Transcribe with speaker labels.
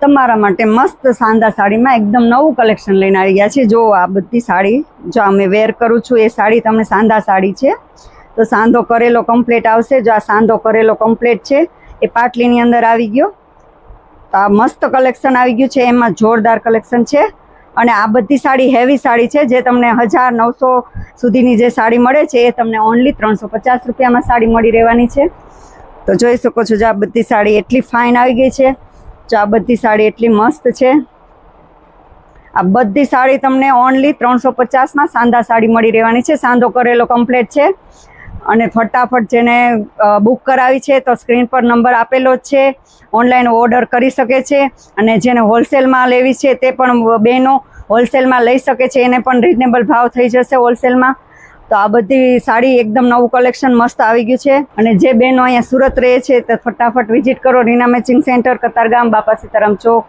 Speaker 1: તમારા માટે મસ્ત સાંધા સાડીમાં એકદમ નવું કલેક્શન લઈને આવી ગયા છે। જો આ બધી સાડી જો અમે વેર કરું છું એ સાડી તમને સાંધા સાડી છે, તો સાંધો કરેલો કમ્પ્લીટ આવશે। જો આ સાંધો કરેલો કમ્પ્લીટ છે એ પાટલીની અંદર આવી ગયો, તો આ મસ્ત કલેક્શન આવી ગયું છે, એમાં જોરદાર કલેક્શન છે। અને આ બધી સાડી હેવી સાડી છે, જે તમને 1900 સુધીની જે સાડી મળે છે એ તમને ઓનલી 350 રૂપિયામાં સાડી મળી રહેવાની છે। તો જોઈ શકો છો, જો આ બધી સાડી એટલી ફાઇન આવી ગઈ છે, જો આ બધી સાડી એટલી મસ્ત છે। આ બધી સાડી તમને ઓનલી 350માં સાંધા સાડી મળી રહેવાની છે। સાંધો કરેલો કમ્પ્લીટ છે, અને ફટાફટ જેને બુક કરાવી છે તો સ્ક્રીન પર નંબર આપેલો જ છે, ઓનલાઈન ઓર્ડર કરી શકે છે। અને જેને હોલસેલમાં લેવી છે તે પણ બહેનો હોલસેલમાં લઈ શકે છે, એને પણ રિઝનેબલ ભાવ થઈ જશે હોલસેલમાં। તો આ બધી સાડી એકદમ નવું કલેક્શન મસ્ત આવી ગયું છે। અને જે બહેનો અહીંયા સુરત રહે છે તો ફટાફટ વિઝિટ કરો રીના મેચિંગ સેન્ટર, કતારગામ, બાપા સીતારામ ચોક।